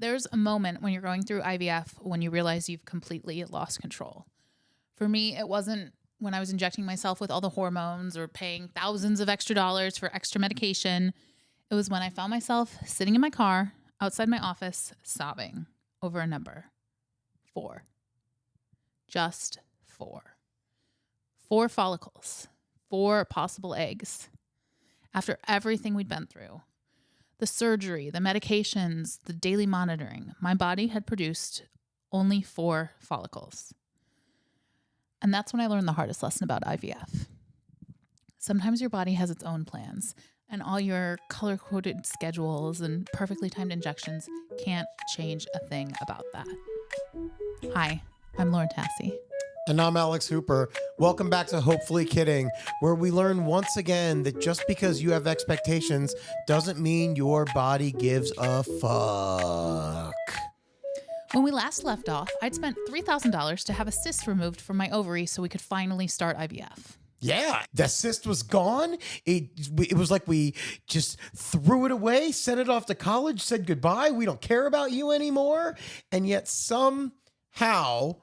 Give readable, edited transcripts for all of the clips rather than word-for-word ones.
There's a moment when you're going through IVF when you realize you've completely lost control. For me, it wasn't when I was injecting myself with all the hormones or paying thousands of extra dollars for extra medication. It was when I found myself sitting in my car outside my office sobbing over a number. 4. Just 4. 4 follicles. 4 possible eggs. After everything we'd been through, the surgery, the medications, the daily monitoring, my body had produced only 4 follicles. And that's when I learned the hardest lesson about IVF. Sometimes your body has its own plans, and all your color-coded schedules and perfectly timed injections can't change a thing about that. Hi, I'm Lauren Tassi. And I'm Alex Hooper. Welcome back to Hopefully Kidding, where we learn once again that just because you have expectations doesn't mean your body gives a fuck. When we last left off, I'd spent $3,000 to have a cyst removed from my ovary so we could finally start IVF. Yeah, the cyst was gone. It was like we just threw it away, sent it off to college, said goodbye. We don't care about you anymore. And yet somehow,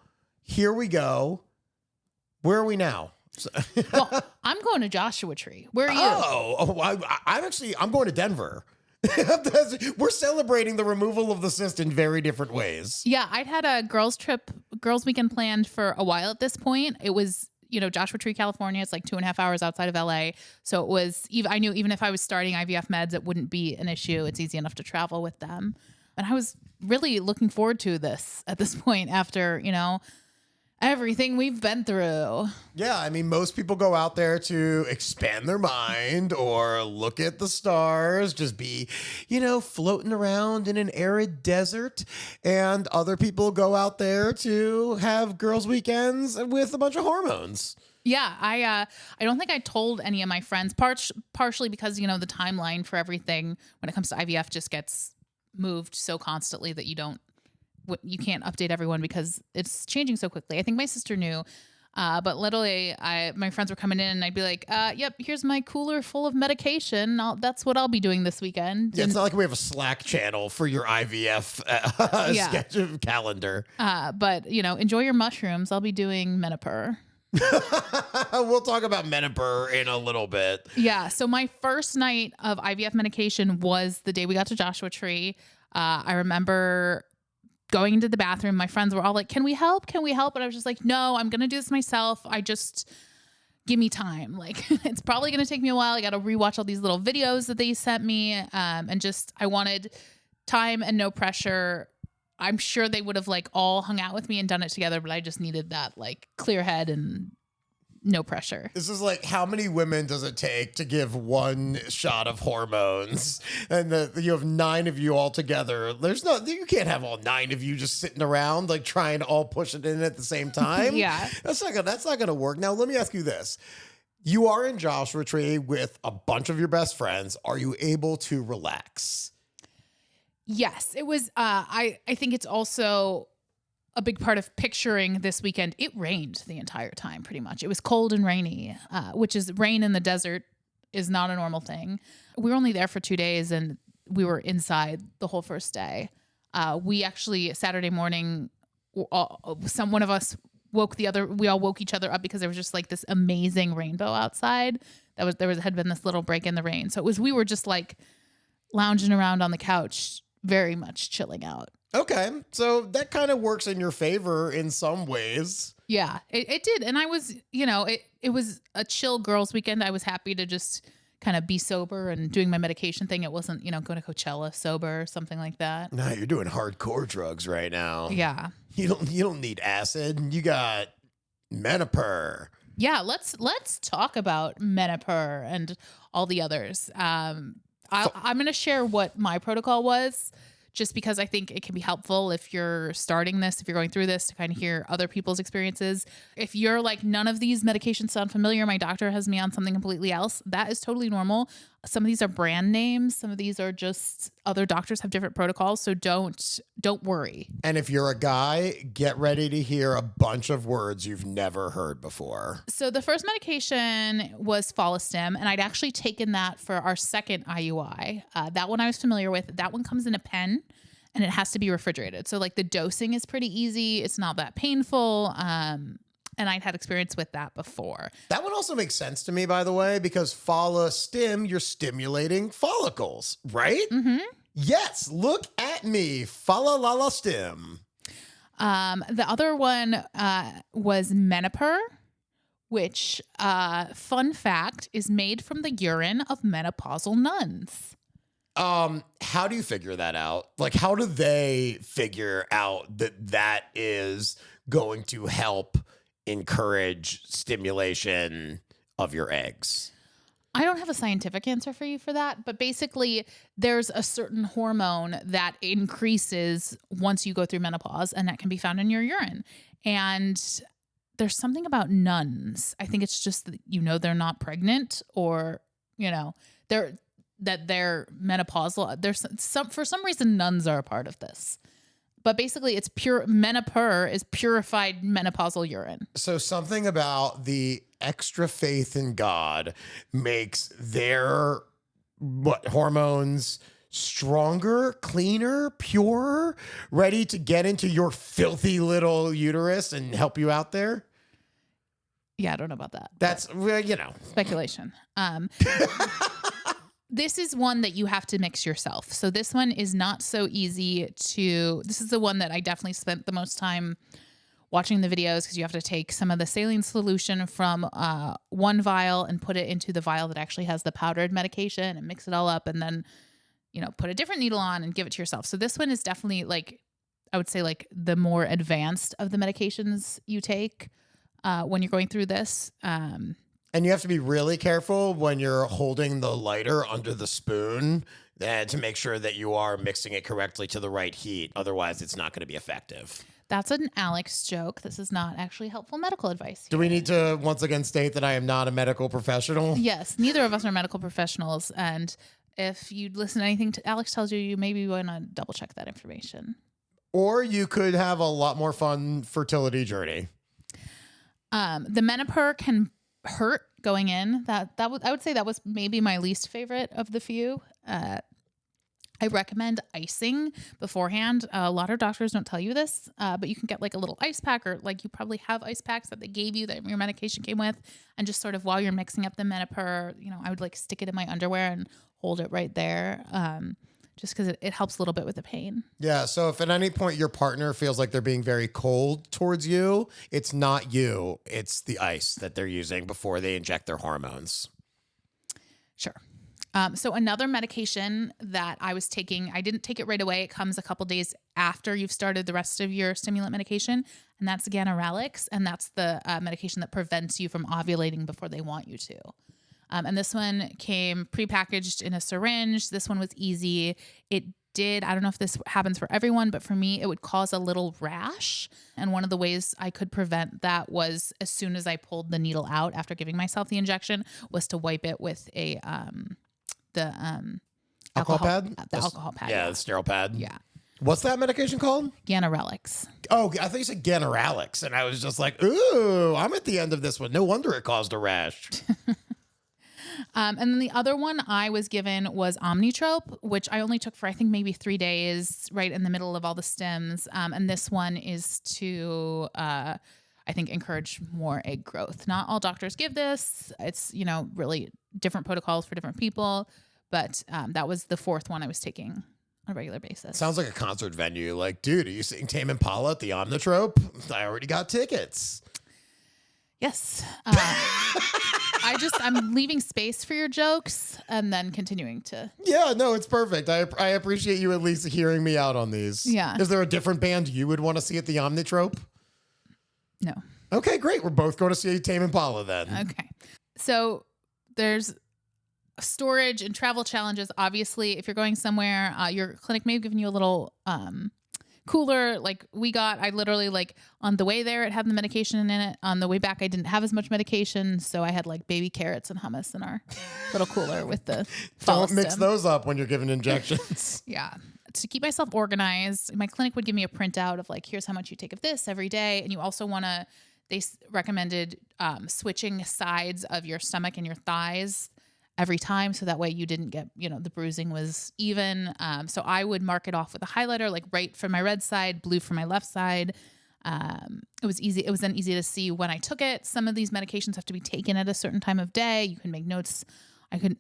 here we go. Where are we now? Well, I'm going to Joshua Tree. Where are you? I'm going to Denver. We're celebrating the removal of the cyst in very different ways. Yeah, I'd had a girls weekend planned for a while at this point. It was, Joshua Tree, California. It's like 2.5 hours outside of LA. So it was, I knew even if I was starting IVF meds, it wouldn't be an issue. It's easy enough to travel with them. And I was really looking forward to this at this point after, everything we've been through. Yeah, I mean, most people go out there to expand their mind or look at the stars, just be, floating around in an arid desert. And other people go out there to have girls' weekends with a bunch of hormones. Yeah, I don't think I told any of my friends, partially because, the timeline for everything when it comes to IVF just gets moved so constantly that you can't update everyone because it's changing so quickly. I think my sister knew, but literally my friends were coming in and I'd be like, yep, here's my cooler full of medication. That's what I'll be doing this weekend. Yeah, it's not like we have a Slack channel for your IVF schedule calendar. But, enjoy your mushrooms. I'll be doing menopur. We'll talk about menopur in a little bit. Yeah. So my first night of IVF medication was the day we got to Joshua Tree. I remember going into the bathroom. My friends were all like, can we help? Can we help? But I was just like, no, I'm going to do this myself. Give me time. Like, it's probably going to take me a while. I got to rewatch all these little videos that they sent me. I wanted time and no pressure. I'm sure they would have all hung out with me and done it together, but I just needed that clear head and no pressure. This is how many women does it take to give one shot of hormones? And you have 9 of you all together. You can't have all 9 of you just sitting around trying to all push it in at the same time. Yeah. That's not gonna work. Now let me ask you this. You are in Joshua Tree with a bunch of your best friends. Are you able to relax? Yes, it was. I think it's also a big part of picturing this weekend. It rained the entire time, pretty much. It was cold and rainy, which is rain in the desert is not a normal thing. We were only there for 2 days and we were inside the whole first day. We actually, Saturday morning, one of us we all woke each other up because there was just this amazing rainbow outside. Had been this little break in the rain. So we were just lounging around on the couch, very much chilling out. Okay. So that kind of works in your favor in some ways. Yeah, it did. And I was, it was a chill girls weekend. I was happy to just kind of be sober and doing my medication thing. It wasn't, going to Coachella sober or something like that. No, you're doing hardcore drugs right now. Yeah. You don't need acid. You got menopur. Yeah, let's talk about menopur and all the others. I'm going to share what my protocol was, just because I think it can be helpful if you're starting this, if you're going through this, to kind of hear other people's experiences. If you're none of these medications sound familiar, my doctor has me on something completely else, that is totally normal. Some of these are brand names. Some of these are just other doctors have different protocols. So don't worry. And if you're a guy, get ready to hear a bunch of words you've never heard before. So the first medication was Follistim, and I'd actually taken that for our second IUI. That one I was familiar with. That one comes in a pen. and it has to be refrigerated. So like the dosing is pretty easy. It's not that painful. And I'd had experience with that before. That one also makes sense to me, by the way, because stim, you're stimulating follicles, right? Mm-hmm. Yes. Look at me. Stim. The other one was Menopur, which, fun fact, is made from the urine of menopausal nuns. How do you figure that out? Like, how do they figure out that is going to help encourage stimulation of your eggs? I don't have a scientific answer for you for that, but basically there's a certain hormone that increases once you go through menopause, and that can be found in your urine. And there's something about nuns. I think it's just that, they're not pregnant, or, they're menopausal. There's for some reason nuns are a part of this. But basically it's Menopur is purified menopausal urine. So something about the extra faith in God makes their hormones stronger, cleaner, purer, ready to get into your filthy little uterus and help you out there. Yeah, I don't know about that. That's, speculation. This is one that you have to mix yourself. So this one is not so easy this is the one that I definitely spent the most time watching the videos, because you have to take some of the saline solution from one vial and put it into the vial that actually has the powdered medication and mix it all up, and then, put a different needle on and give it to yourself. So this one is definitely I would say the more advanced of the medications you take when you're going through this. And you have to be really careful when you're holding the lighter under the spoon to make sure that you are mixing it correctly to the right heat. Otherwise, it's not going to be effective. That's an Alex joke. This is not actually helpful medical advice here. Do we need to once again state that I am not a medical professional? Yes, neither of us are medical professionals. And if you listen to anything Alex tells you, you maybe want to double check that information. Or you could have a lot more fun fertility journey. The Menopur can hurt going in. I would say that was maybe my least favorite of the few. I recommend icing beforehand. A lot of doctors don't tell you this, but you can get a little ice pack, or you probably have ice packs that they gave you that your medication came with, and just sort of while you're mixing up the Menopur, I would stick it in my underwear and hold it right there. Just because it helps a little bit with the pain. Yeah. So if at any point your partner feels like they're being very cold towards you, it's not you. It's the ice that they're using before they inject their hormones. Sure. So another medication that I was taking, I didn't take it right away. It comes a couple days after you've started the rest of your stimulant medication, and that's ganirelix, and that's the medication that prevents you from ovulating before they want you to. And this one came prepackaged in a syringe. This one was easy. I don't know if this happens for everyone, but for me, it would cause a little rash. And one of the ways I could prevent that was, as soon as I pulled the needle out after giving myself the injection, was to wipe it with the alcohol pad? The alcohol pad. Yeah, the sterile pad. Yeah. What's that medication called? Ganirelix. Oh, I thought you said ganirelix. And I was just like, ooh, I'm at the end of this one. No wonder it caused a rash. And then the other one I was given was Omnitrope, which I only took for, I think, maybe 3 days, right in the middle of all the stims. And this one is to, I think, encourage more egg growth. Not all doctors give this. It's, really different protocols for different people. But that was the fourth one I was taking on a regular basis. Sounds like a concert venue. Like, dude, are you seeing Tame Impala at the Omnitrope? I already got tickets. Yes. I'm leaving space for your jokes and then continuing to. Yeah, no, it's perfect. I appreciate you at least hearing me out on these. Yeah. Is there a different band you would want to see at the Omnitrope? No. Okay, great. We're both going to see Tame Impala then. Okay. So there's storage and travel challenges. Obviously, if you're going somewhere, your clinic may have given you a little cooler. I literally on the way there, it had the medication in it. On the way back, I didn't have as much medication. So I had baby carrots and hummus in our little cooler with the Don't mix those up when you're giving injections. Yeah. To keep myself organized, my clinic would give me a printout of here's how much you take of this every day. And you also they recommended switching sides of your stomach and your thighs every time. So that way you didn't get, the bruising was even. So I would mark it off with a highlighter, like right for my red side, blue for my left side. It was easy. It was then easy to see when I took it. Some of these medications have to be taken at a certain time of day. You can make notes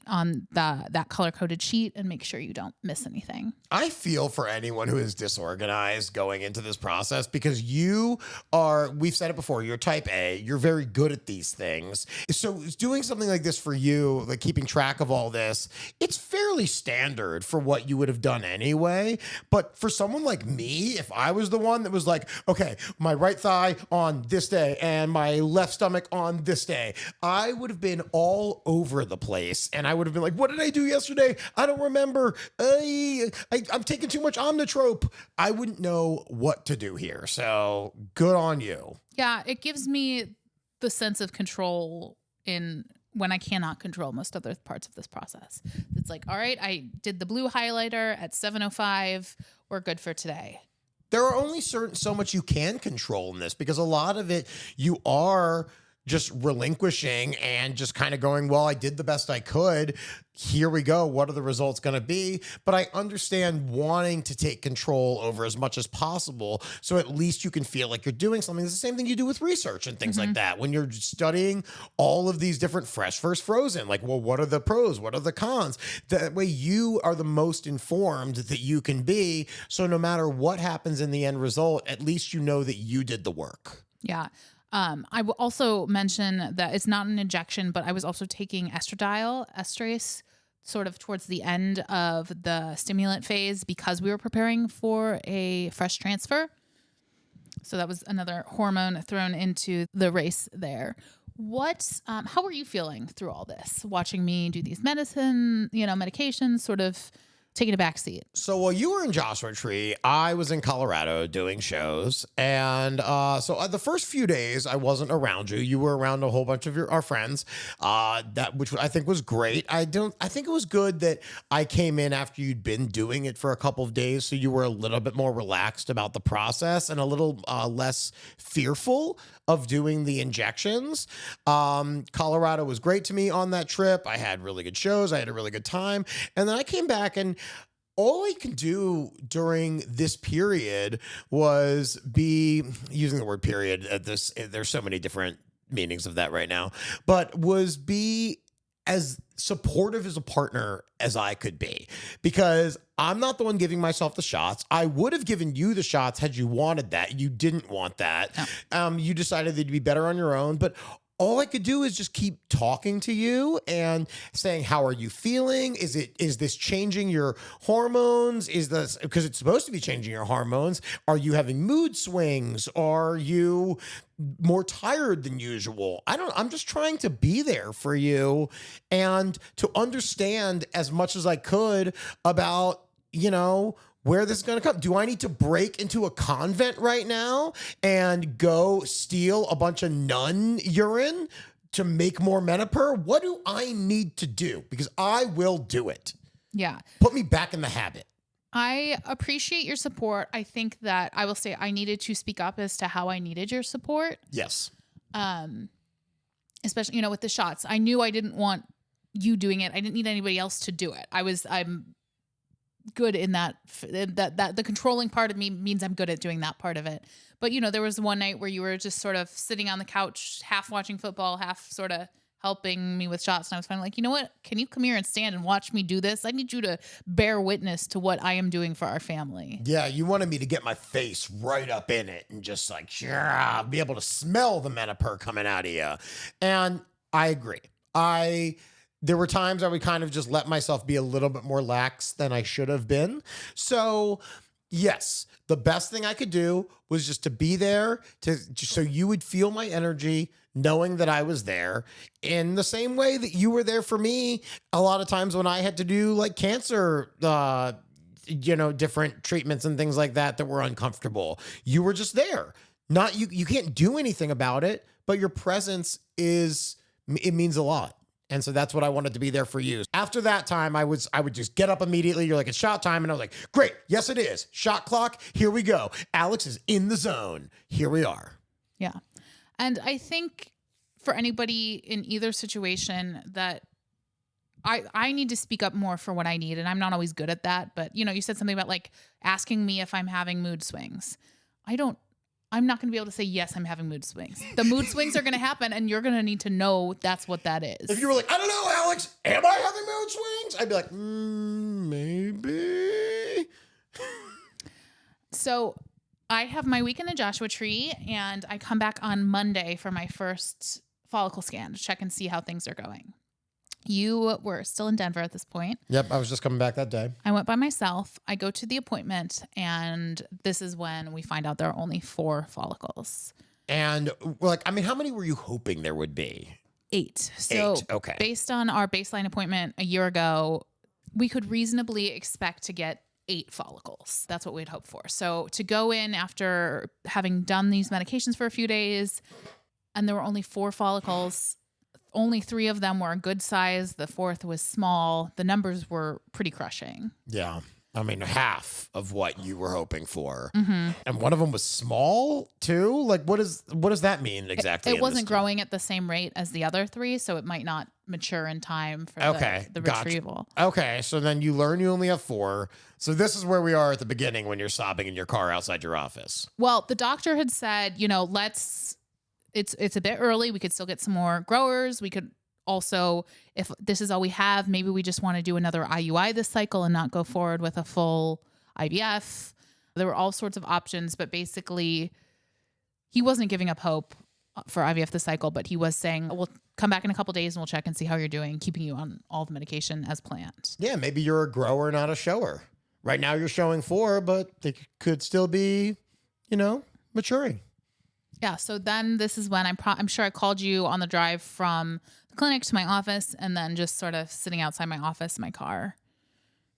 on that color coded sheet and make sure you don't miss anything. I feel for anyone who is disorganized going into this process because we've said it before, you're type A, you're very good at these things. So doing something like this for you, like keeping track of all this, it's fairly standard for what you would have done anyway. But for someone like me, if I was the one that was like, okay, my right thigh on this day and my left stomach on this day, I would have been all over the place. And I would have been like, what did I do yesterday? I don't remember. I'm taking too much Omnitrope. I wouldn't know what to do here. So good on you. Yeah, it gives me the sense of control in when I cannot control most other parts of this process. It's like, all right, I did the blue highlighter at 7:05. We're good for today. There are only so much you can control in this because a lot of it you are just relinquishing and just kind of going, well, I did the best I could. Here we go. What are the results going to be? But I understand wanting to take control over as much as possible. So at least you can feel like you're doing something. It's the same thing you do with research and things like that. When you're studying all of these different fresh versus frozen, like, well, what are the pros? What are the cons? That way you are the most informed that you can be. So no matter what happens in the end result, at least you know that you did the work. Yeah. I will also mention that it's not an injection, but I was also taking estradiol sort of towards the end of the stimulant phase because we were preparing for a fresh transfer. So that was another hormone thrown into the race there. How were you feeling through all this? Watching me do these medications, sort of taking a back seat. So while you were in Joshua Tree, I was in Colorado doing shows. And so the first few days, I wasn't around you. You were around a whole bunch of our friends, which I think was great. I think it was good that I came in after you'd been doing it for a couple of days. So you were a little bit more relaxed about the process and a little less fearful of doing the injections. Colorado was great to me on that trip. I had really good shows. I had a really good time. And then I came back and all I could do during this period was be using the word period at this. There's so many different meanings of that right now, but was be as supportive as a partner as I could be, because I'm not the one giving myself the shots. I would have given you the shots had you wanted that. You didn't want that. No. You decided that you'd be better on your own, but all I could do is just keep talking to you and saying, how are you feeling? Is this changing your hormones? Is this because it's supposed to be changing your hormones? Are you having mood swings? Are you more tired than usual? I'm just trying to be there for you and to understand as much as I could about, where this is going to come. Do I need to break into a convent right now and go steal a bunch of nun urine to make more Menopur? What do I need to do? Because I will do it. Yeah. Put me back in the habit. I appreciate your support. I think that I will say I needed to speak up as to how I needed your support. Yes. Especially, with the shots. I knew I didn't want you doing it. I didn't need anybody else to do it. I'm good in that the controlling part of me means I'm good at doing that part of it. But there was one night where you were just sort of sitting on the couch, half watching football, half sort of helping me with shots. And I was finally like, you know what? Can you come here and stand and watch me do this? I need you to bear witness to what I am doing for our family. Yeah, you wanted me to get my face right up in it and just like, be able to smell the Menopur coming out of you. And I agree. There were times I would kind of just let myself be a little bit more lax than I should have been. So yes, the best thing I could do was just to be there so you would feel my energy, knowing that I was there in the same way that you were there for me. A lot of times when I had to do like cancer, different treatments and things like that were uncomfortable. You were just there. You can't do anything about it, but your presence it means a lot. And so that's what I wanted to be there for you. After that time, I would just get up immediately. You're like, it's shot time. And I was like, great. Yes, it is. Shot clock. Here we go. Alex is in the zone. Here we are. Yeah. And I think for anybody in either situation that I need to speak up more for what I need, and I'm not always good at that. But you said something about like asking me if I'm having mood swings. I'm not going to be able to say, yes, I'm having mood swings. The mood swings are going to happen, and you're going to need to know that's what that is. If you were like, I don't know, Alex, am I having mood swings? I'd be like, maybe. So I have my weekend in Joshua Tree, and I come back on Monday for my first follicle scan to check and see how things are going. You were still in Denver at this point. Yep, I was just coming back that day. I went by myself. I go to the appointment, and this is when we find out there are only 4 follicles. And like, I mean, how many were you hoping there would be? 8. So 8, okay. Based on our baseline appointment a year ago, we could reasonably expect to get 8 follicles. That's what we'd hope for. So to go in after having done these medications for a few days, and there were only 4 follicles, only 3 of them were a good size. The 4th was small. The numbers were pretty crushing. Yeah. I mean, half of what you were hoping for. Mm-hmm. And one of them was small too. Like, what does that mean exactly? It wasn't growing at the same rate as the other 3, so it might not mature in time for the retrieval. Okay, so then you learn you only have 4. So this is where we are at the beginning when you're sobbing in your car outside your office. Well, the doctor had said, it's a bit early. We could still get some more growers. We could also, if this is all we have, maybe we just want to do another IUI this cycle and not go forward with a full IVF. There were all sorts of options, but basically he wasn't giving up hope for IVF this cycle, but he was saying, we'll come back in a couple days and we'll check and see how you're doing, keeping you on all the medication as planned. Yeah, maybe you're a grower, not a shower. Right now you're showing 4, but they could still be, maturing. Yeah. So then this is when I'm sure I called you on the drive from the clinic to my office, and then just sort of sitting outside my office in my car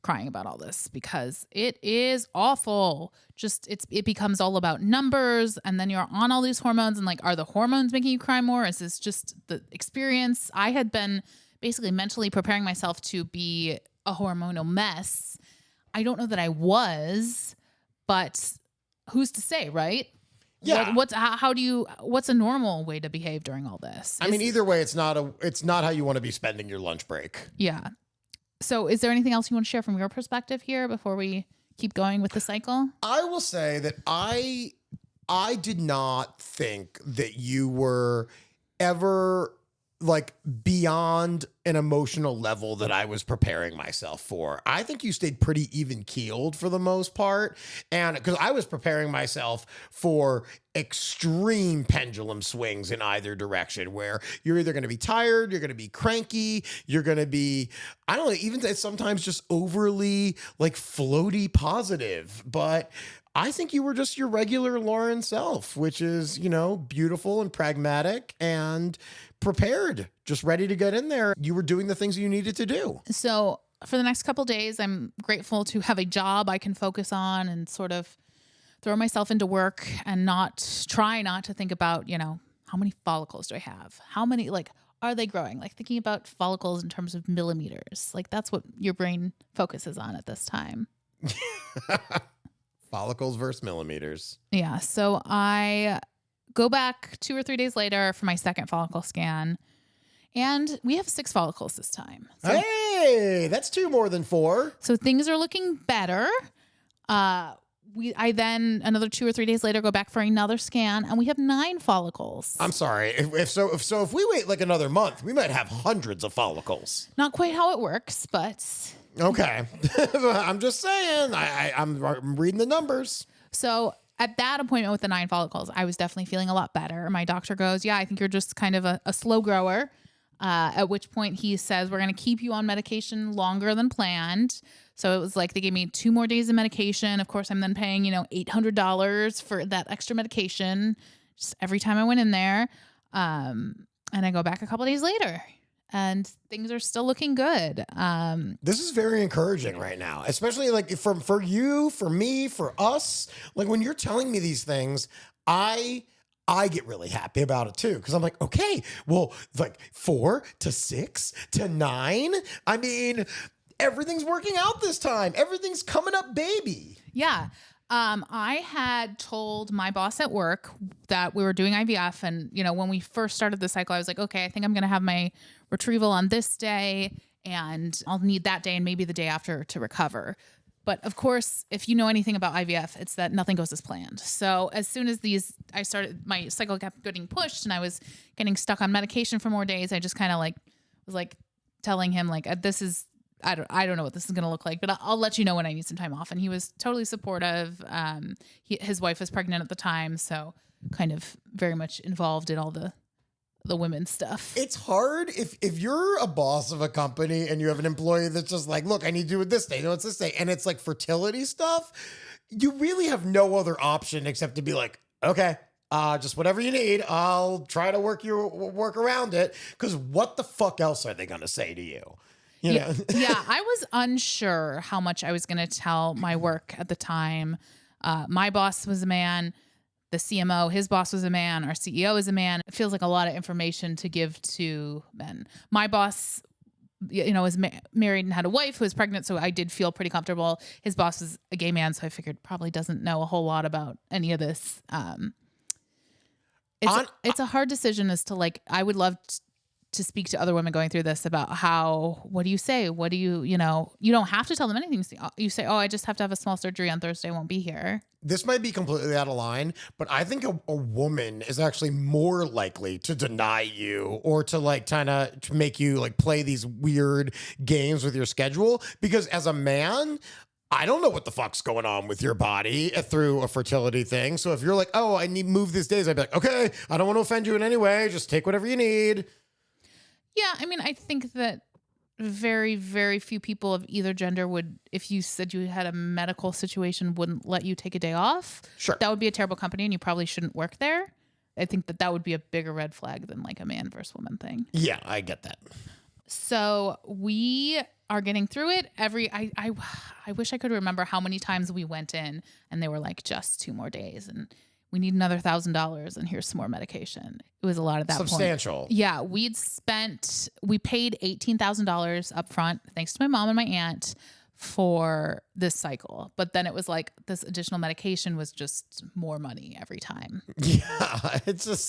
crying about all this because it is awful. Just it becomes all about numbers, and then you're on all these hormones, and like, are the hormones making you cry more? Is this just the experience? I had been basically mentally preparing myself to be a hormonal mess. I don't know that I was, but who's to say, right? Yeah. What's a normal way to behave during all this? I mean, either way, it's not how you want to be spending your lunch break. Yeah. So is there anything else you want to share from your perspective here before we keep going with the cycle? I will say that I did not think that you were ever like beyond an emotional level that I was preparing myself for. I think you stayed pretty even keeled for the most part. And because I was preparing myself for extreme pendulum swings in either direction, where you're either going to be tired, you're going to be cranky, you're going to be, I don't know, even sometimes just overly like floaty positive. But I think you were just your regular Lauren self, which is, beautiful and pragmatic and prepared, just ready to get in there. You were doing the things you needed to do. So for the next couple of days, I'm grateful to have a job I can focus on and sort of throw myself into work and try not to think about, how many follicles do I have? How many, are they growing? Like thinking about follicles in terms of millimeters. Like that's what your brain focuses on at this time. Follicles versus millimeters. Yeah. So I go back 2 or 3 days later for my second follicle scan, and we have 6 follicles this time. So, hey, that's 2 more than 4. So things are looking better. I then another 2 or 3 days later go back for another scan, and we have 9 follicles. I'm sorry. If we wait like another month, we might have hundreds of follicles. Not quite how it works, but okay. I'm just saying. I'm reading the numbers. So at that appointment with the 9 follicles, I was definitely feeling a lot better. My doctor goes, yeah, I think you're just kind of a slow grower. At which point he says, we're going to keep you on medication longer than planned. So it was like they gave me 2 more days of medication. Of course, I'm then paying, $800 for that extra medication just every time I went in there. And I go back a couple days later, and things are still looking good. This is very encouraging right now, especially like for you, for me, for us. Like when you're telling me these things, I get really happy about it too. Cause I'm like, okay, well, like 4 to 6 to 9. I mean, everything's working out this time. Everything's coming up, baby. Yeah. I had told my boss at work that we were doing IVF. And, when we first started the cycle, I was like, okay, I think I'm going to have my retrieval on this day. and I'll need that day and maybe the day after to recover. But of course, if you know anything about IVF, it's that nothing goes as planned. So as soon as my cycle kept getting pushed and I was getting stuck on medication for more days, I just kind of like was like telling him like, this is, I don't know what this is going to look like, but I'll let you know when I need some time off. And he was totally supportive. His wife was pregnant at the time, so kind of very much involved in all the women's stuff. It's hard if you're a boss of a company and you have an employee that's just like, look, I need to do it this day. No, it's this day. And it's like fertility stuff. You really have no other option except to be like, okay, just whatever you need. I'll try to work around it. Because what the fuck else are they going to say to you? You know? Yeah, I was unsure how much I was going to tell my work at the time. My boss was a man. The CMO, his boss was a man. Our CEO is a man. It feels like a lot of information to give to men. My boss, was married and had a wife who was pregnant, so I did feel pretty comfortable. His boss was a gay man, so I figured probably doesn't know a whole lot about any of this. It's a hard decision as to like, I would love to speak to other women going through this about what do you say? What do you don't have to tell them anything. You say, oh, I just have to have a small surgery on Thursday. I won't be here. This might be completely out of line, but I think a woman is actually more likely to deny you or to like kind of to make you like play these weird games with your schedule. Because as a man, I don't know what the fuck's going on with your body through a fertility thing. So if you're like, oh, I need to move these days, I'd be like, okay, I don't want to offend you in any way. Just take whatever you need. Yeah, I mean, I think that very, very few people of either gender would, if you said you had a medical situation, wouldn't let you take a day off. Sure. That would be a terrible company and you probably shouldn't work there. I think that would be a bigger red flag than like a man versus woman thing. Yeah, I get that. So we are getting through it. I wish I could remember how many times we went in and they were like, just 2 more days and we need another $1,000 and here's some more medication. It was a lot at that Substantial. point. Yeah. We paid $18,000 up front, thanks to my mom and my aunt, for this cycle. But then it was like this additional medication was just more money every time. Yeah. It's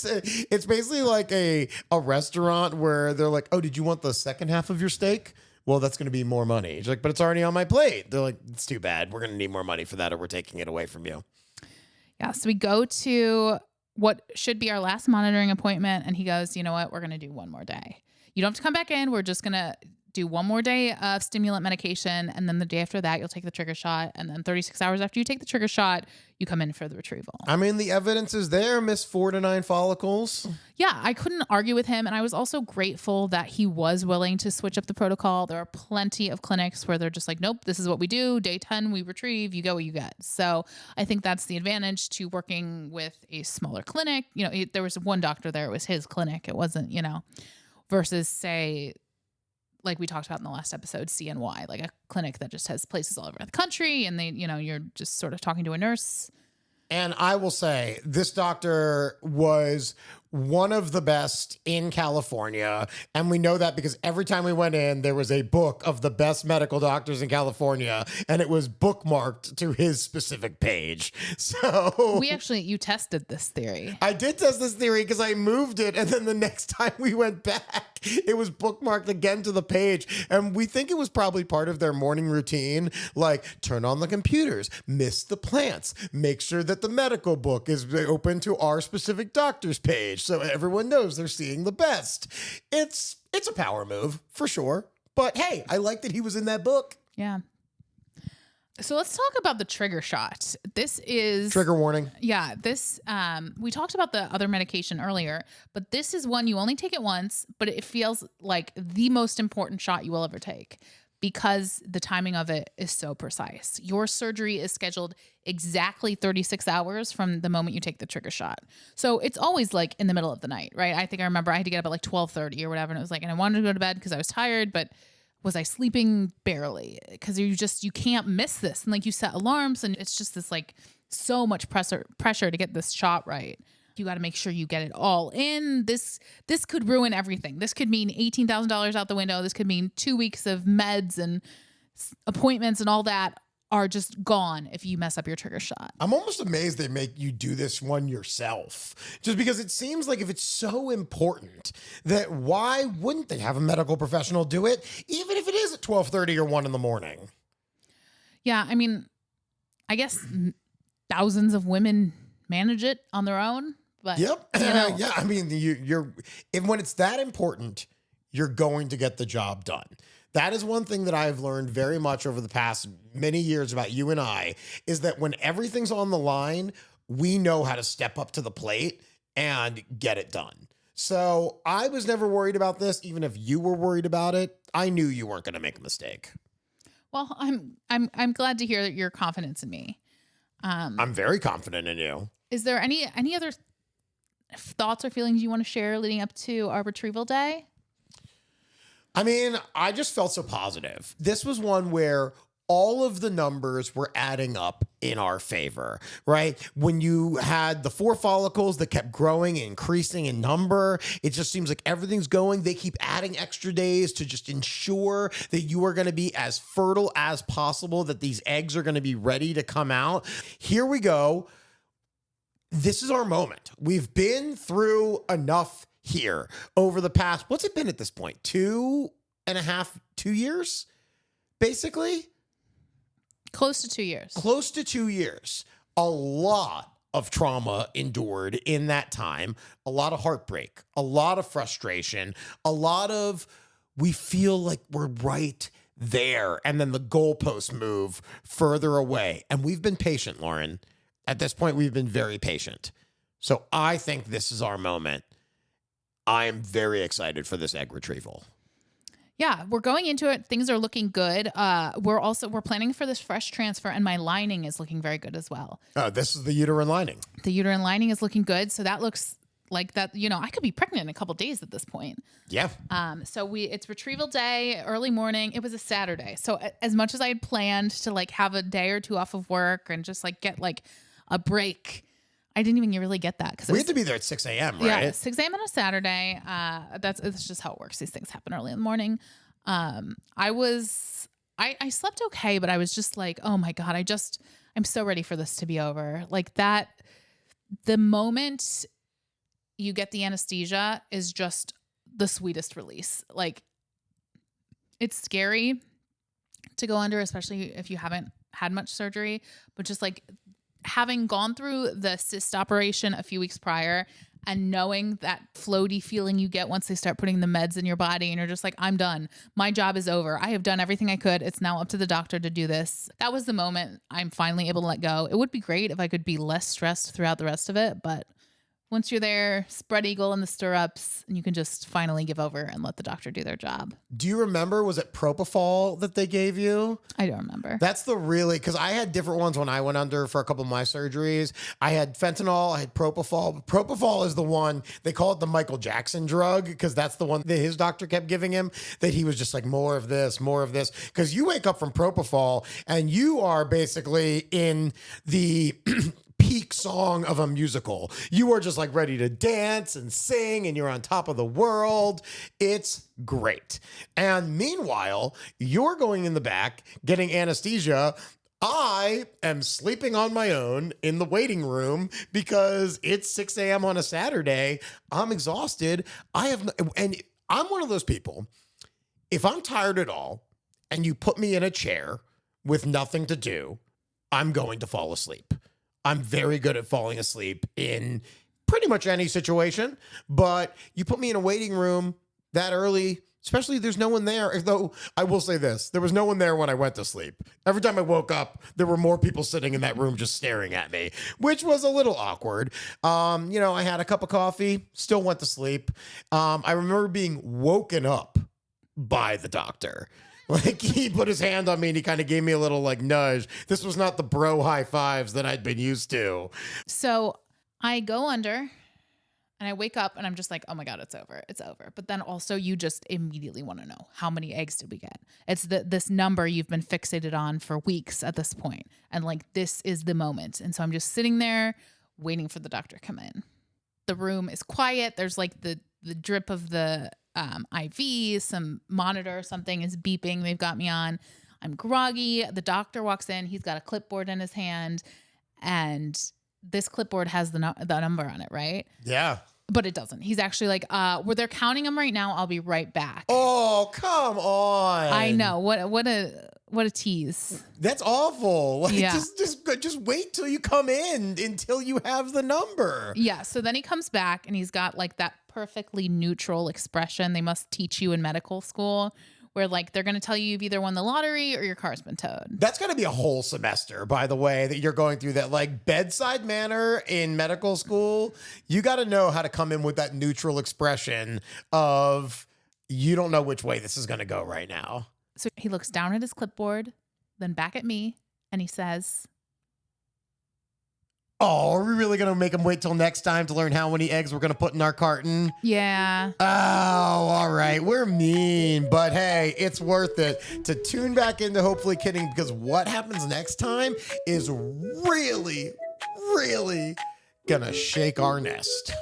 basically like a restaurant where they're like, oh, did you want the second half of your steak? Well, that's going to be more money. It's like, but it's already on my plate. They're like, it's too bad. We're going to need more money for that or we're taking it away from you. Yeah, so we go to what should be our last monitoring appointment, and he goes, you know what, we're going to do 1 more day. You don't have to come back in. We're just going to do 1 more day of stimulant medication, and then the day after that, you'll take the trigger shot, and then 36 hours after you take the trigger shot, you come in for the retrieval. I mean, the evidence is there, Miss 4 to 9 follicles. Yeah, I couldn't argue with him, and I was also grateful that he was willing to switch up the protocol. There are plenty of clinics where they're just like, nope, this is what we do. Day 10, we retrieve, you get what you get. So I think that's the advantage to working with a smaller clinic. There was one doctor there, it was his clinic. It wasn't, versus say, like we talked about in the last episode, CNY, like a clinic that just has places all over the country and they, you're just sort of talking to a nurse. And I will say this doctor was one of the best in California. And we know that because every time we went in, there was a book of the best medical doctors in California, and it was bookmarked to his specific page. So you tested this theory. I did test this theory because I moved it. And then the next time we went back, it was bookmarked again to the page. And we think it was probably part of their morning routine. Like, turn on the computers, miss the plants, make sure that the medical book is open to our specific doctor's page. So everyone knows they're seeing the best. It's a power move for sure. But hey, I like that he was in that book. Yeah. So let's talk about the trigger shot. This is trigger warning. Yeah. We talked about the other medication earlier, but this is one you only take it once, but it feels like the most important shot you will ever take because the timing of it is so precise. Your surgery is scheduled exactly 36 hours from the moment you take the trigger shot. So it's always like in the middle of the night, right? I think I remember I had to get up at like 12:30 or whatever. And it was like, and I wanted to go to bed because I was tired, but was I sleeping? Barely. Because you can't miss this. And like you set alarms and it's just this like so much pressure to get this shot right. You got to make sure you get it all in. This could ruin everything. This could mean $18,000 out the window. This could mean 2 weeks of meds and appointments and all that are just gone if you mess up your trigger shot. I'm almost amazed they make you do this one yourself, just because it seems like if it's so important, that why wouldn't they have a medical professional do it, even if it is at 12:30 or 1 in the morning? Yeah, I mean, I guess thousands of women manage it on their own, but Yep. you know, Yeah. I mean, when it's that important, you're going to get the job done. That is one thing that I've learned very much over the past many years about you and I, is that when everything's on the line, we know how to step up to the plate and get it done. So I was never worried about this. Even if you were worried about it, I knew you weren't going to make a mistake. well, I'm glad to hear that your confidence in me. I'm very confident in you. Is there any other thoughts or feelings you want to share leading up to our retrieval day? I mean, I just felt so positive. This was one where all of the numbers were adding up in our favor, right? When you had the 4 follicles that kept growing and increasing in number, it just seems like everything's going. They keep adding extra days to just ensure that you are going to be as fertile as possible, that these eggs are going to be ready to come out. Here we go. This is our moment. We've been through enough here over the past, what's it been at this point? 2.5, 2 years, basically? Close to 2 years. Close to 2 years. A lot of trauma endured in that time, a lot of heartbreak, a lot of frustration, a lot of, we feel like we're right there. And then the goalposts move further away. And we've been patient, Lauren. At this point, we've been very patient. So I think this is our moment. I am very excited for this egg retrieval. Yeah, we're going into it. Things are looking good. We're planning for this fresh transfer, and my lining is looking very good as well. This is the uterine lining. The uterine lining is looking good, so that looks like that. You know, I could be pregnant in a couple days at this point. Yeah. So it's retrieval day, early morning. It was a Saturday, so as much as I had planned to like have a day or two off of work and just like get like a break, I didn't even really get that because we had to be there at 6 a.m., right? Yeah, 6 a.m. on a Saturday. It's just how it works. These things happen early in the morning. I slept okay, but I was just like, oh my God, I'm so ready for this to be over. Like that, the moment you get the anesthesia is just the sweetest release. Like it's scary to go under, especially if you haven't had much surgery, but just like having gone through the cyst operation a few weeks prior and knowing that floaty feeling you get once they start putting the meds in your body and you're just like, I'm done. My job is over. I have done everything I could. It's now up to the doctor to do this. That was the moment I'm finally able to let go. It would be great if I could be less stressed throughout the rest of it, but once you're there, spread eagle in the stirrups, and you can just finally give over and let the doctor do their job. Do you remember, was it propofol that they gave you? I don't remember. That's because I had different ones when I went under for a couple of my surgeries. I had fentanyl, I had propofol. Propofol is the one, they call it the Michael Jackson drug, because that's the one that his doctor kept giving him, that he was just like, more of this. Because you wake up from propofol and you are basically in the peak song of a musical. You are just like ready to dance and sing and you're on top of the world. It's great. And meanwhile, you're going in the back getting anesthesia. I am sleeping on my own in the waiting room because it's 6 a.m. on a Saturday. I'm exhausted. And I'm one of those people, if I'm tired at all and you put me in a chair with nothing to do, I'm going to fall asleep. I'm very good at falling asleep in pretty much any situation, but you put me in a waiting room that early, especially there's no one there. Though I will say this, there was no one there when I went to sleep. Every time I woke up, there were more people sitting in that room just staring at me, which was a little awkward. I had a cup of coffee, still went to sleep. I remember being woken up by the doctor. Like he put his hand on me and he kind of gave me a little like nudge. This was not the bro high fives that I'd been used to. So I go under and I wake up and I'm just like, oh my God, it's over. It's over. But then also you just immediately want to know, how many eggs did we get? It's this number you've been fixated on for weeks at this point. And like, this is the moment. And so I'm just sitting there waiting for the doctor to come in. The room is quiet. There's like the drip of the IV, some monitor, something is beeping. They've got me on. I'm groggy. The doctor walks in. He's got a clipboard in his hand, and this clipboard has the number on it, right? Yeah. But it doesn't. He's actually like, well, they're counting them right now. I'll be right back. Oh, come on. I know. What a tease. That's awful. Like, Yeah. just wait till you come in until you have the number. Yeah. So then he comes back and he's got like that perfectly neutral expression they must teach you in medical school, where like they're going to tell you you've either won the lottery or your car's been towed. That's going to be a whole semester, by the way, that you're going through that like bedside manner in medical school. You got to know how to come in with that neutral expression of you don't know which way this is going to go right now. So he looks down at his clipboard, then back at me, and he says, "Oh, are we really going to make him wait till next time to learn how many eggs we're going to put in our carton?" yeah. Oh, all right. We're mean, but hey, it's worth it to tune back into Hopefully Kidding, because what happens next time is really, really gonna shake our nest.